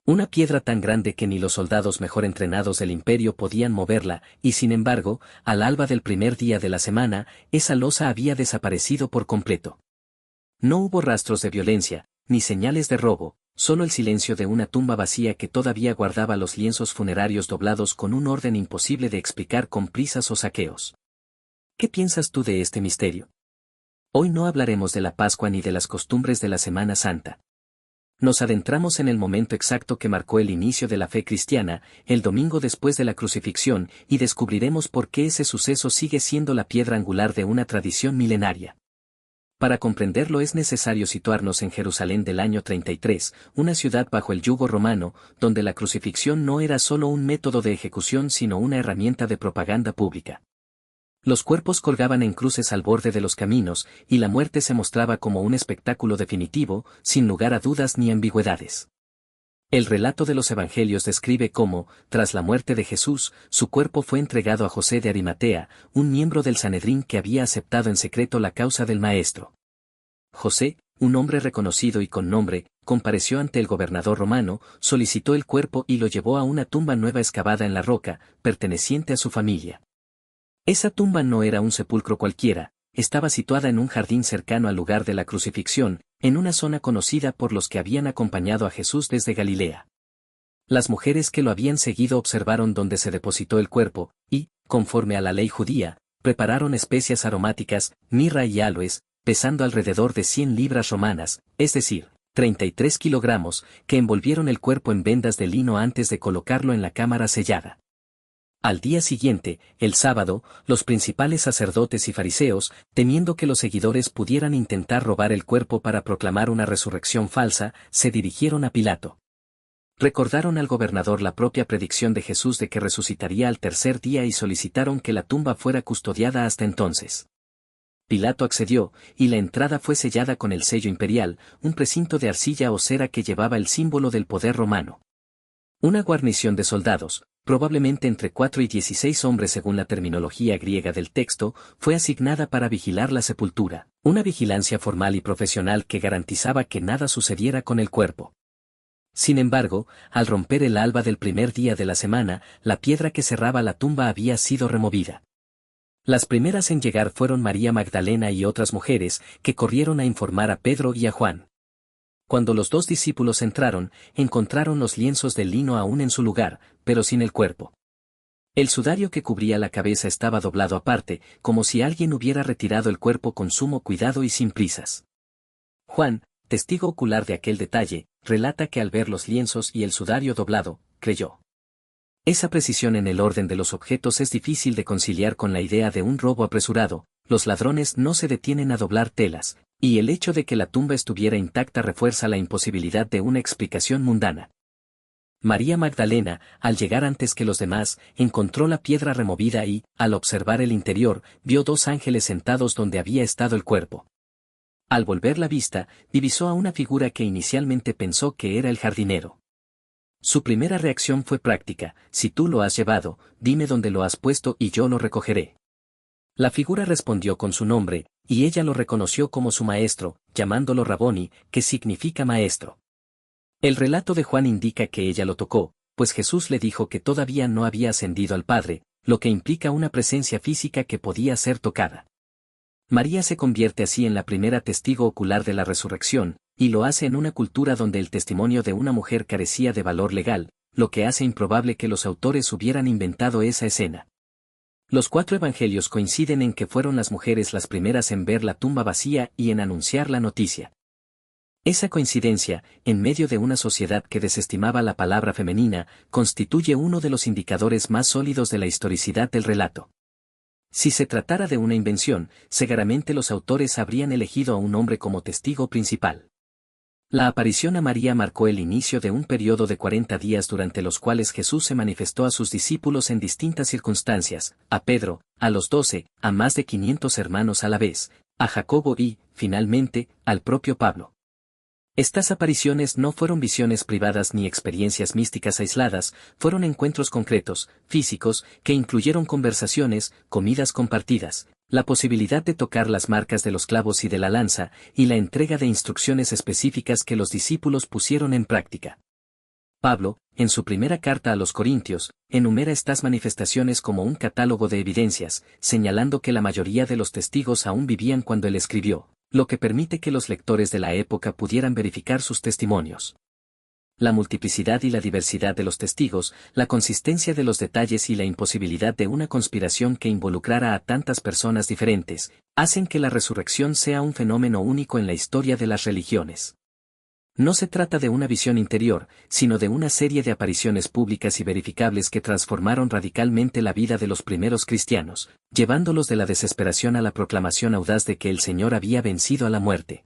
Una piedra tan grande que ni los soldados mejor entrenados del imperio podían moverla, y sin embargo, al alba del primer día de la semana, esa losa había desaparecido por completo. No hubo rastros de violencia, ni señales de robo, solo el silencio de una tumba vacía que todavía guardaba los lienzos funerarios doblados con un orden imposible de explicar con prisas o saqueos. ¿Qué piensas tú de este misterio? Hoy no hablaremos de la Pascua ni de las costumbres de la Semana Santa. Nos adentramos en el momento exacto que marcó el inicio de la fe cristiana, el domingo después de la crucifixión, y descubriremos por qué ese suceso sigue siendo la piedra angular de una tradición milenaria. Para comprenderlo es necesario situarnos en Jerusalén del año 33, una ciudad bajo el yugo romano, donde la crucifixión no era solo un método de ejecución sino una herramienta de propaganda pública. Los cuerpos colgaban en cruces al borde de los caminos, y la muerte se mostraba como un espectáculo definitivo, sin lugar a dudas ni ambigüedades. El relato de los evangelios describe cómo, tras la muerte de Jesús, su cuerpo fue entregado a José de Arimatea, un miembro del Sanedrín que había aceptado en secreto la causa del Maestro. José, un hombre reconocido y con nombre, compareció ante el gobernador romano, solicitó el cuerpo y lo llevó a una tumba nueva excavada en la roca, perteneciente a su familia. Esa tumba no era un sepulcro cualquiera, estaba situada en un jardín cercano al lugar de la crucifixión, en una zona conocida por los que habían acompañado a Jesús desde Galilea. Las mujeres que lo habían seguido observaron dónde se depositó el cuerpo, y, conforme a la ley judía, prepararon especias aromáticas, mirra y aloes, pesando alrededor de 100 libras romanas, es decir, 33 kilogramos, que envolvieron el cuerpo en vendas de lino antes de colocarlo en la cámara sellada. Al día siguiente, el sábado, los principales sacerdotes y fariseos, temiendo que los seguidores pudieran intentar robar el cuerpo para proclamar una resurrección falsa, se dirigieron a Pilato. Recordaron al gobernador la propia predicción de Jesús de que resucitaría al tercer día y solicitaron que la tumba fuera custodiada hasta entonces. Pilato accedió, y la entrada fue sellada con el sello imperial, un precinto de arcilla o cera que llevaba el símbolo del poder romano. Una guarnición de soldados, probablemente entre 4 y 16 hombres según la terminología griega del texto, fue asignada para vigilar la sepultura, una vigilancia formal y profesional que garantizaba que nada sucediera con el cuerpo. Sin embargo, al romper el alba del primer día de la semana, la piedra que cerraba la tumba había sido removida. Las primeras en llegar fueron María Magdalena y otras mujeres, que corrieron a informar a Pedro y a Juan. Cuando los dos discípulos entraron, encontraron los lienzos de lino aún en su lugar, pero sin el cuerpo. El sudario que cubría la cabeza estaba doblado aparte, como si alguien hubiera retirado el cuerpo con sumo cuidado y sin prisas. Juan, testigo ocular de aquel detalle, relata que al ver los lienzos y el sudario doblado, creyó. Esa precisión en el orden de los objetos es difícil de conciliar con la idea de un robo apresurado. Los ladrones no se detienen a doblar telas, y el hecho de que la tumba estuviera intacta refuerza la imposibilidad de una explicación mundana. María Magdalena, al llegar antes que los demás, encontró la piedra removida y, al observar el interior, vio 2 ángeles sentados donde había estado el cuerpo. Al volver la vista, divisó a una figura que inicialmente pensó que era el jardinero. Su primera reacción fue práctica: si tú lo has llevado, dime dónde lo has puesto y yo lo recogeré. La figura respondió con su nombre, y ella lo reconoció como su maestro, llamándolo Raboni, que significa maestro. El relato de Juan indica que ella lo tocó, pues Jesús le dijo que todavía no había ascendido al Padre, lo que implica una presencia física que podía ser tocada. María se convierte así en la primera testigo ocular de la resurrección, y lo hace en una cultura donde el testimonio de una mujer carecía de valor legal, lo que hace improbable que los autores hubieran inventado esa escena. Los 4 evangelios coinciden en que fueron las mujeres las primeras en ver la tumba vacía y en anunciar la noticia. Esa coincidencia, en medio de una sociedad que desestimaba la palabra femenina, constituye uno de los indicadores más sólidos de la historicidad del relato. Si se tratara de una invención, seguramente los autores habrían elegido a un hombre como testigo principal. La aparición a María marcó el inicio de un periodo de 40 días durante los cuales Jesús se manifestó a sus discípulos en distintas circunstancias, a Pedro, a los 12, a más de 500 hermanos a la vez, a Jacobo y, finalmente, al propio Pablo. Estas apariciones no fueron visiones privadas ni experiencias místicas aisladas, fueron encuentros concretos, físicos, que incluyeron conversaciones, comidas compartidas, la posibilidad de tocar las marcas de los clavos y de la lanza, y la entrega de instrucciones específicas que los discípulos pusieron en práctica. Pablo, en su primera carta a los Corintios, enumera estas manifestaciones como un catálogo de evidencias, señalando que la mayoría de los testigos aún vivían cuando él escribió, lo que permite que los lectores de la época pudieran verificar sus testimonios. La multiplicidad y la diversidad de los testigos, la consistencia de los detalles y la imposibilidad de una conspiración que involucrara a tantas personas diferentes, hacen que la resurrección sea un fenómeno único en la historia de las religiones. No se trata de una visión interior, sino de una serie de apariciones públicas y verificables que transformaron radicalmente la vida de los primeros cristianos, llevándolos de la desesperación a la proclamación audaz de que el Señor había vencido a la muerte.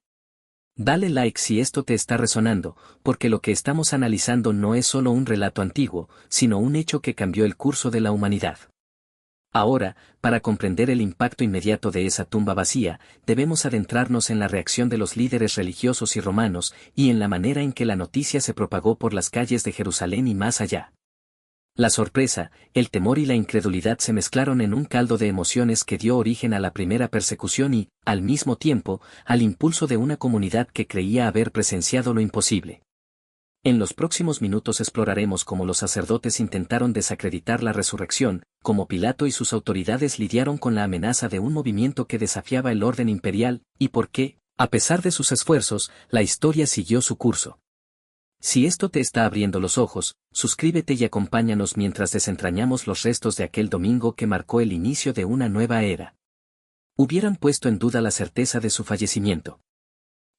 Dale like si esto te está resonando, porque lo que estamos analizando no es solo un relato antiguo, sino un hecho que cambió el curso de la humanidad. Ahora, para comprender el impacto inmediato de esa tumba vacía, debemos adentrarnos en la reacción de los líderes religiosos y romanos, y en la manera en que la noticia se propagó por las calles de Jerusalén y más allá. La sorpresa, el temor y la incredulidad se mezclaron en un caldo de emociones que dio origen a la primera persecución y, al mismo tiempo, al impulso de una comunidad que creía haber presenciado lo imposible. En los próximos minutos exploraremos cómo los sacerdotes intentaron desacreditar la resurrección, cómo Pilato y sus autoridades lidiaron con la amenaza de un movimiento que desafiaba el orden imperial, y por qué, a pesar de sus esfuerzos, la historia siguió su curso. Si esto te está abriendo los ojos, suscríbete y acompáñanos mientras desentrañamos los restos de aquel domingo que marcó el inicio de una nueva era. Hubieran puesto en duda la certeza de su fallecimiento.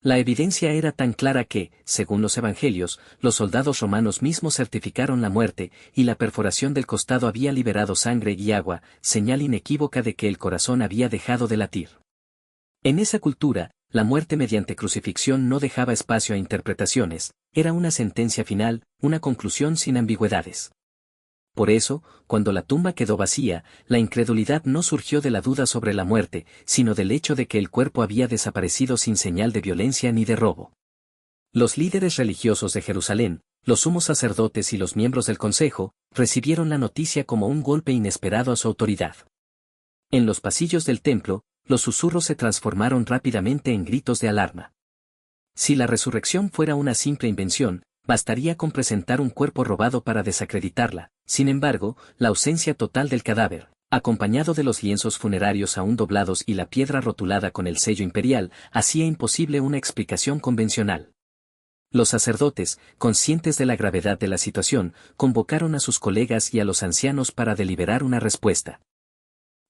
La evidencia era tan clara que, según los evangelios, los soldados romanos mismos certificaron la muerte, y la perforación del costado había liberado sangre y agua, señal inequívoca de que el corazón había dejado de latir. En esa cultura, la muerte mediante crucifixión no dejaba espacio a interpretaciones, era una sentencia final, una conclusión sin ambigüedades. Por eso, cuando la tumba quedó vacía, la incredulidad no surgió de la duda sobre la muerte, sino del hecho de que el cuerpo había desaparecido sin señal de violencia ni de robo. Los líderes religiosos de Jerusalén, los sumos sacerdotes y los miembros del consejo, recibieron la noticia como un golpe inesperado a su autoridad. En los pasillos del templo, los susurros se transformaron rápidamente en gritos de alarma. Si la resurrección fuera una simple invención, bastaría con presentar un cuerpo robado para desacreditarla. Sin embargo, la ausencia total del cadáver, acompañado de los lienzos funerarios aún doblados y la piedra rotulada con el sello imperial, hacía imposible una explicación convencional. Los sacerdotes, conscientes de la gravedad de la situación, convocaron a sus colegas y a los ancianos para deliberar una respuesta.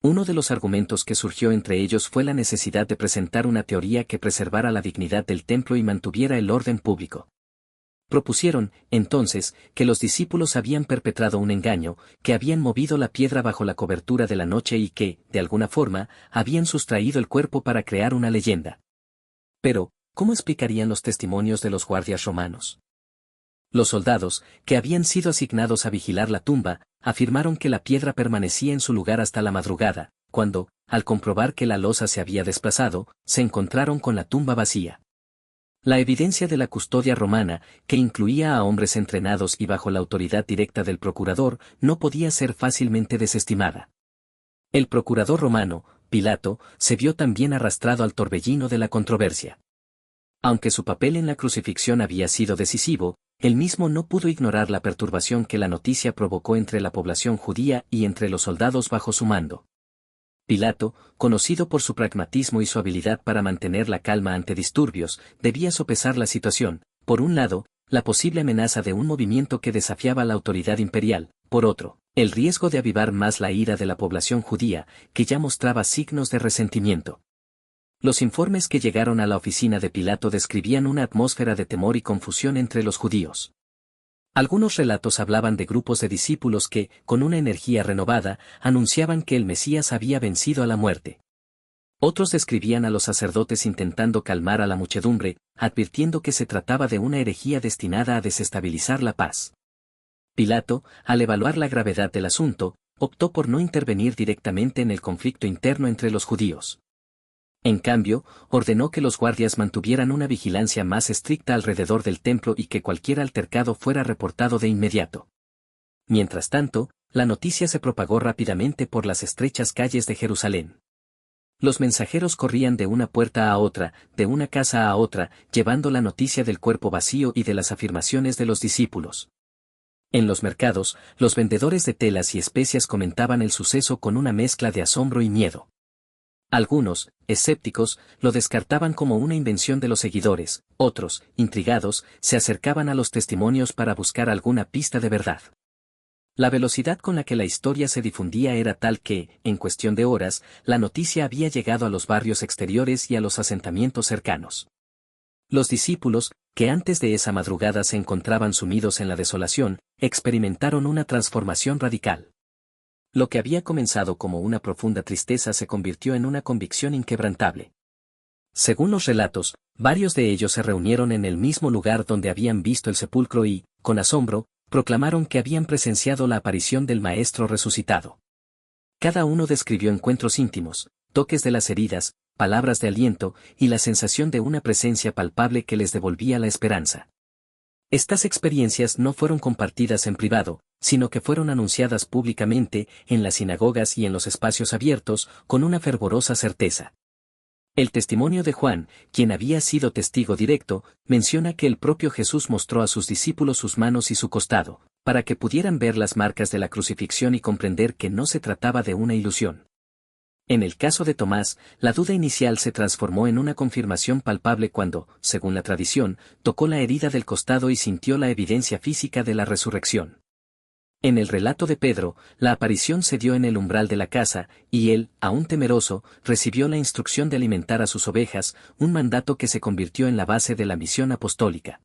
Uno de los argumentos que surgió entre ellos fue la necesidad de presentar una teoría que preservara la dignidad del templo y mantuviera el orden público. Propusieron, entonces, que los discípulos habían perpetrado un engaño, que habían movido la piedra bajo la cobertura de la noche y que, de alguna forma, habían sustraído el cuerpo para crear una leyenda. Pero, ¿cómo explicarían los testimonios de los guardias romanos? Los soldados, que habían sido asignados a vigilar la tumba, afirmaron que la piedra permanecía en su lugar hasta la madrugada, cuando, al comprobar que la losa se había desplazado, se encontraron con la tumba vacía. La evidencia de la custodia romana, que incluía a hombres entrenados y bajo la autoridad directa del procurador, no podía ser fácilmente desestimada. El procurador romano, Pilato, se vio también arrastrado al torbellino de la controversia. Aunque su papel en la crucifixión había sido decisivo, él mismo no pudo ignorar la perturbación que la noticia provocó entre la población judía y entre los soldados bajo su mando. Pilato, conocido por su pragmatismo y su habilidad para mantener la calma ante disturbios, debía sopesar la situación, por un lado, la posible amenaza de un movimiento que desafiaba la autoridad imperial, por otro, el riesgo de avivar más la ira de la población judía, que ya mostraba signos de resentimiento. Los informes que llegaron a la oficina de Pilato describían una atmósfera de temor y confusión entre los judíos. Algunos relatos hablaban de grupos de discípulos que, con una energía renovada, anunciaban que el Mesías había vencido a la muerte. Otros describían a los sacerdotes intentando calmar a la muchedumbre, advirtiendo que se trataba de una herejía destinada a desestabilizar la paz. Pilato, al evaluar la gravedad del asunto, optó por no intervenir directamente en el conflicto interno entre los judíos. En cambio, ordenó que los guardias mantuvieran una vigilancia más estricta alrededor del templo y que cualquier altercado fuera reportado de inmediato. Mientras tanto, la noticia se propagó rápidamente por las estrechas calles de Jerusalén. Los mensajeros corrían de una puerta a otra, de una casa a otra, llevando la noticia del cuerpo vacío y de las afirmaciones de los discípulos. En los mercados, los vendedores de telas y especias comentaban el suceso con una mezcla de asombro y miedo. Algunos, escépticos, lo descartaban como una invención de los seguidores, otros, intrigados, se acercaban a los testimonios para buscar alguna pista de verdad. La velocidad con la que la historia se difundía era tal que, en cuestión de horas, la noticia había llegado a los barrios exteriores y a los asentamientos cercanos. Los discípulos, que antes de esa madrugada se encontraban sumidos en la desolación, experimentaron una transformación radical. Lo que había comenzado como una profunda tristeza se convirtió en una convicción inquebrantable. Según los relatos, varios de ellos se reunieron en el mismo lugar donde habían visto el sepulcro y, con asombro, proclamaron que habían presenciado la aparición del Maestro resucitado. Cada uno describió encuentros íntimos, toques de las heridas, palabras de aliento y la sensación de una presencia palpable que les devolvía la esperanza. Estas experiencias no fueron compartidas en privado, sino que fueron anunciadas públicamente, en las sinagogas y en los espacios abiertos, con una fervorosa certeza. El testimonio de Juan, quien había sido testigo directo, menciona que el propio Jesús mostró a sus discípulos sus manos y su costado, para que pudieran ver las marcas de la crucifixión y comprender que no se trataba de una ilusión. En el caso de Tomás, la duda inicial se transformó en una confirmación palpable cuando, según la tradición, tocó la herida del costado y sintió la evidencia física de la resurrección. En el relato de Pedro, la aparición se dio en el umbral de la casa, y él, aún temeroso, recibió la instrucción de alimentar a sus ovejas, un mandato que se convirtió en la base de la misión apostólica.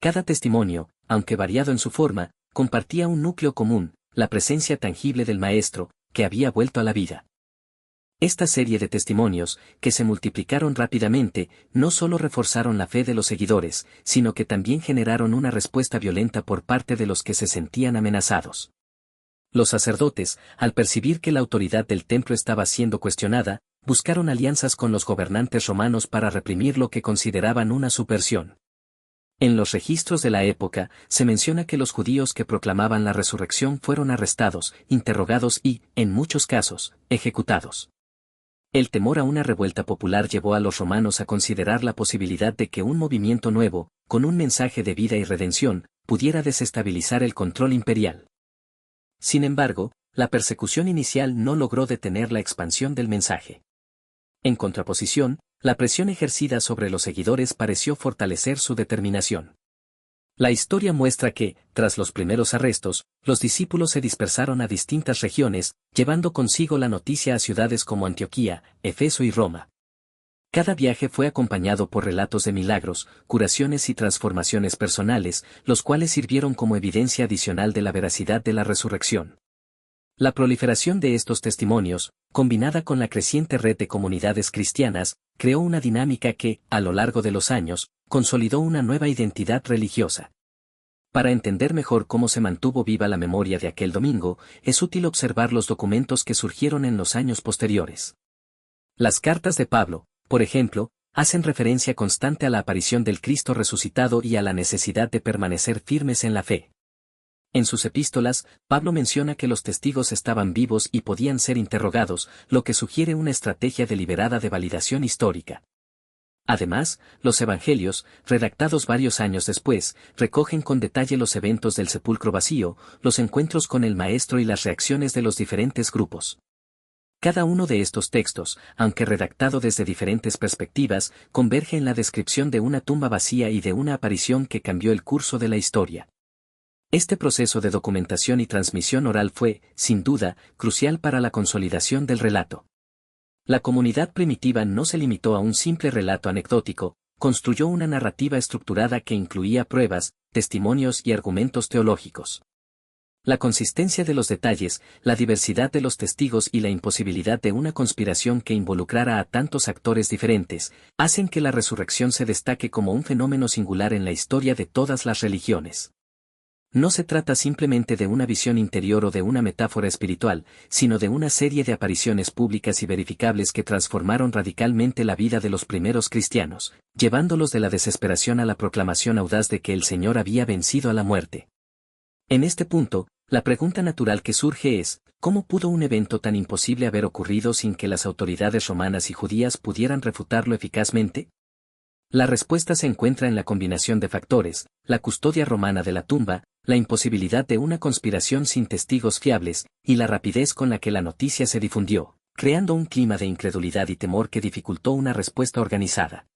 Cada testimonio, aunque variado en su forma, compartía un núcleo común, la presencia tangible del Maestro, que había vuelto a la vida. Esta serie de testimonios, que se multiplicaron rápidamente, no solo reforzaron la fe de los seguidores, sino que también generaron una respuesta violenta por parte de los que se sentían amenazados. Los sacerdotes, al percibir que la autoridad del templo estaba siendo cuestionada, buscaron alianzas con los gobernantes romanos para reprimir lo que consideraban una subversión. En los registros de la época, se menciona que los judíos que proclamaban la resurrección fueron arrestados, interrogados y, en muchos casos, ejecutados. El temor a una revuelta popular llevó a los romanos a considerar la posibilidad de que un movimiento nuevo, con un mensaje de vida y redención, pudiera desestabilizar el control imperial. Sin embargo, la persecución inicial no logró detener la expansión del mensaje. En contraposición, la presión ejercida sobre los seguidores pareció fortalecer su determinación. La historia muestra que, tras los primeros arrestos, los discípulos se dispersaron a distintas regiones, llevando consigo la noticia a ciudades como Antioquía, Éfeso y Roma. Cada viaje fue acompañado por relatos de milagros, curaciones y transformaciones personales, los cuales sirvieron como evidencia adicional de la veracidad de la resurrección. La proliferación de estos testimonios, combinada con la creciente red de comunidades cristianas, creó una dinámica que, a lo largo de los años, consolidó una nueva identidad religiosa. Para entender mejor cómo se mantuvo viva la memoria de aquel domingo, es útil observar los documentos que surgieron en los años posteriores. Las cartas de Pablo, por ejemplo, hacen referencia constante a la aparición del Cristo resucitado y a la necesidad de permanecer firmes en la fe. En sus epístolas, Pablo menciona que los testigos estaban vivos y podían ser interrogados, lo que sugiere una estrategia deliberada de validación histórica. Además, los evangelios, redactados varios años después, recogen con detalle los eventos del sepulcro vacío, los encuentros con el Maestro y las reacciones de los diferentes grupos. Cada uno de estos textos, aunque redactado desde diferentes perspectivas, converge en la descripción de una tumba vacía y de una aparición que cambió el curso de la historia. Este proceso de documentación y transmisión oral fue, sin duda, crucial para la consolidación del relato. La comunidad primitiva no se limitó a un simple relato anecdótico, construyó una narrativa estructurada que incluía pruebas, testimonios y argumentos teológicos. La consistencia de los detalles, la diversidad de los testigos y la imposibilidad de una conspiración que involucrara a tantos actores diferentes, hacen que la resurrección se destaque como un fenómeno singular en la historia de todas las religiones. No se trata simplemente de una visión interior o de una metáfora espiritual, sino de una serie de apariciones públicas y verificables que transformaron radicalmente la vida de los primeros cristianos, llevándolos de la desesperación a la proclamación audaz de que el Señor había vencido a la muerte. En este punto, la pregunta natural que surge es, ¿cómo pudo un evento tan imposible haber ocurrido sin que las autoridades romanas y judías pudieran refutarlo eficazmente? La respuesta se encuentra en la combinación de factores: la custodia romana de la tumba, la imposibilidad de una conspiración sin testigos fiables, y la rapidez con la que la noticia se difundió, creando un clima de incredulidad y temor que dificultó una respuesta organizada.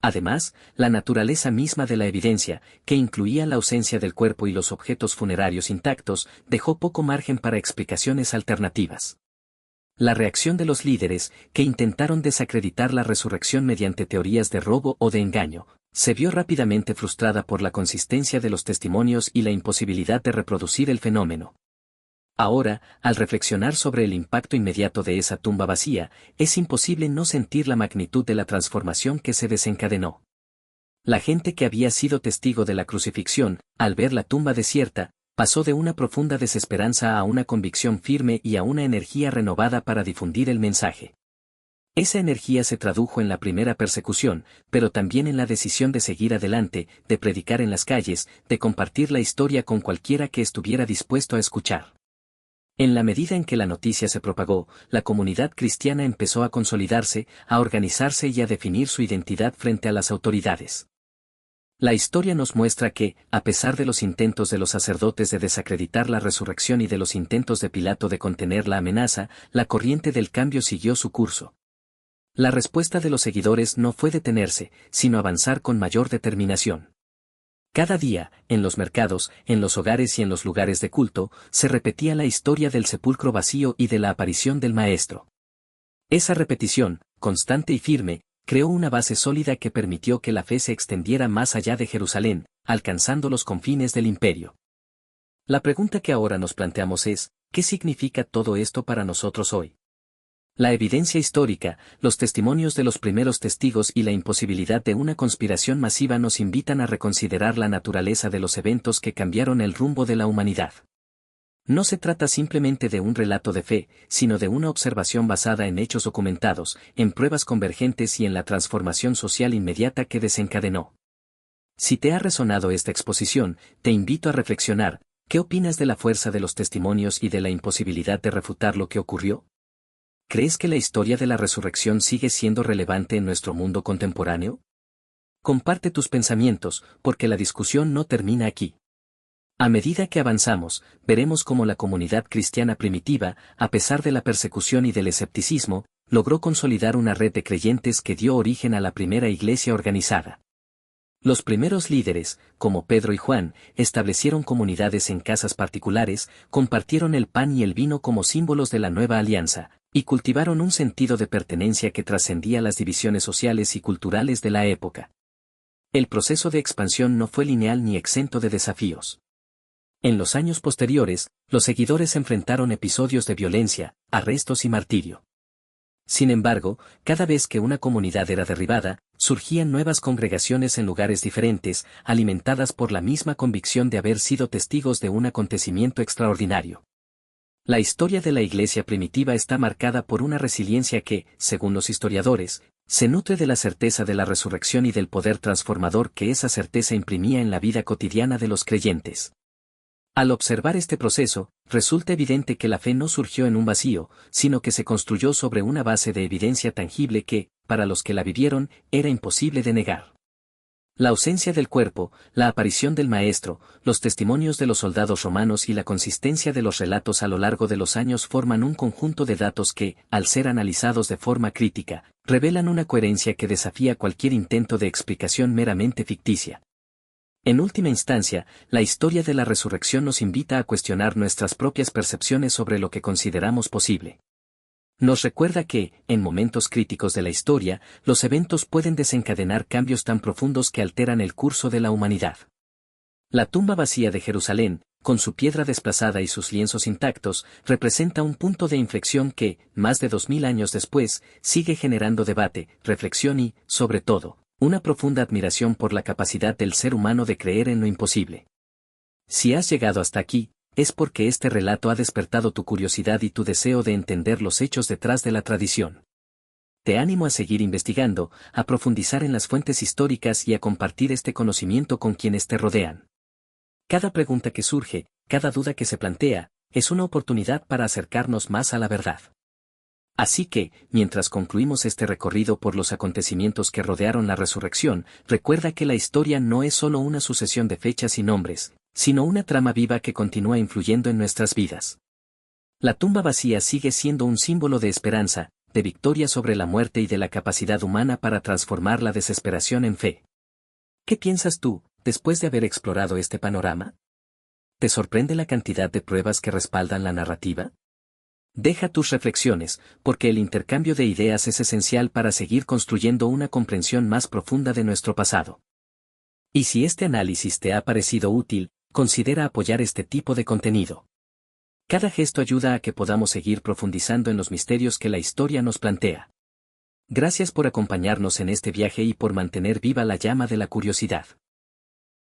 Además, la naturaleza misma de la evidencia, que incluía la ausencia del cuerpo y los objetos funerarios intactos, dejó poco margen para explicaciones alternativas. La reacción de los líderes, que intentaron desacreditar la resurrección mediante teorías de robo o de engaño, se vio rápidamente frustrada por la consistencia de los testimonios y la imposibilidad de reproducir el fenómeno. Ahora, al reflexionar sobre el impacto inmediato de esa tumba vacía, es imposible no sentir la magnitud de la transformación que se desencadenó. La gente que había sido testigo de la crucifixión, al ver la tumba desierta, pasó de una profunda desesperanza a una convicción firme y a una energía renovada para difundir el mensaje. Esa energía se tradujo en la primera persecución, pero también en la decisión de seguir adelante, de predicar en las calles, de compartir la historia con cualquiera que estuviera dispuesto a escuchar. En la medida en que la noticia se propagó, la comunidad cristiana empezó a consolidarse, a organizarse y a definir su identidad frente a las autoridades. La historia nos muestra que, a pesar de los intentos de los sacerdotes de desacreditar la resurrección y de los intentos de Pilato de contener la amenaza, la corriente del cambio siguió su curso. La respuesta de los seguidores no fue detenerse, sino avanzar con mayor determinación. Cada día, en los mercados, en los hogares y en los lugares de culto, se repetía la historia del sepulcro vacío y de la aparición del Maestro. Esa repetición, constante y firme, creó una base sólida que permitió que la fe se extendiera más allá de Jerusalén, alcanzando los confines del imperio. La pregunta que ahora nos planteamos es, ¿qué significa todo esto para nosotros hoy? La evidencia histórica, los testimonios de los primeros testigos y la imposibilidad de una conspiración masiva nos invitan a reconsiderar la naturaleza de los eventos que cambiaron el rumbo de la humanidad. No se trata simplemente de un relato de fe, sino de una observación basada en hechos documentados, en pruebas convergentes y en la transformación social inmediata que desencadenó. Si te ha resonado esta exposición, te invito a reflexionar, ¿qué opinas de la fuerza de los testimonios y de la imposibilidad de refutar lo que ocurrió? ¿Crees que la historia de la resurrección sigue siendo relevante en nuestro mundo contemporáneo? Comparte tus pensamientos, porque la discusión no termina aquí. A medida que avanzamos, veremos cómo la comunidad cristiana primitiva, a pesar de la persecución y del escepticismo, logró consolidar una red de creyentes que dio origen a la primera iglesia organizada. Los primeros líderes, como Pedro y Juan, establecieron comunidades en casas particulares, compartieron el pan y el vino como símbolos de la nueva alianza, y cultivaron un sentido de pertenencia que trascendía las divisiones sociales y culturales de la época. El proceso de expansión no fue lineal ni exento de desafíos. En los años posteriores, los seguidores enfrentaron episodios de violencia, arrestos y martirio. Sin embargo, cada vez que una comunidad era derribada, surgían nuevas congregaciones en lugares diferentes, alimentadas por la misma convicción de haber sido testigos de un acontecimiento extraordinario. La historia de la iglesia primitiva está marcada por una resiliencia que, según los historiadores, se nutre de la certeza de la resurrección y del poder transformador que esa certeza imprimía en la vida cotidiana de los creyentes. Al observar este proceso, resulta evidente que la fe no surgió en un vacío, sino que se construyó sobre una base de evidencia tangible que, para los que la vivieron, era imposible de negar. La ausencia del cuerpo, la aparición del Maestro, los testimonios de los soldados romanos y la consistencia de los relatos a lo largo de los años forman un conjunto de datos que, al ser analizados de forma crítica, revelan una coherencia que desafía cualquier intento de explicación meramente ficticia. En última instancia, la historia de la resurrección nos invita a cuestionar nuestras propias percepciones sobre lo que consideramos posible. Nos recuerda que, en momentos críticos de la historia, los eventos pueden desencadenar cambios tan profundos que alteran el curso de la humanidad. La tumba vacía de Jerusalén, con su piedra desplazada y sus lienzos intactos, representa un punto de inflexión que, más de 2000 años después, sigue generando debate, reflexión y, sobre todo, una profunda admiración por la capacidad del ser humano de creer en lo imposible. Si has llegado hasta aquí, es porque este relato ha despertado tu curiosidad y tu deseo de entender los hechos detrás de la tradición. Te animo a seguir investigando, a profundizar en las fuentes históricas y a compartir este conocimiento con quienes te rodean. Cada pregunta que surge, cada duda que se plantea, es una oportunidad para acercarnos más a la verdad. Así que, mientras concluimos este recorrido por los acontecimientos que rodearon la resurrección, recuerda que la historia no es solo una sucesión de fechas y nombres, sino una trama viva que continúa influyendo en nuestras vidas. La tumba vacía sigue siendo un símbolo de esperanza, de victoria sobre la muerte y de la capacidad humana para transformar la desesperación en fe. ¿Qué piensas tú, después de haber explorado este panorama? ¿Te sorprende la cantidad de pruebas que respaldan la narrativa? Deja tus reflexiones, porque el intercambio de ideas es esencial para seguir construyendo una comprensión más profunda de nuestro pasado. Y si este análisis te ha parecido útil, considera apoyar este tipo de contenido. Cada gesto ayuda a que podamos seguir profundizando en los misterios que la historia nos plantea. Gracias por acompañarnos en este viaje y por mantener viva la llama de la curiosidad.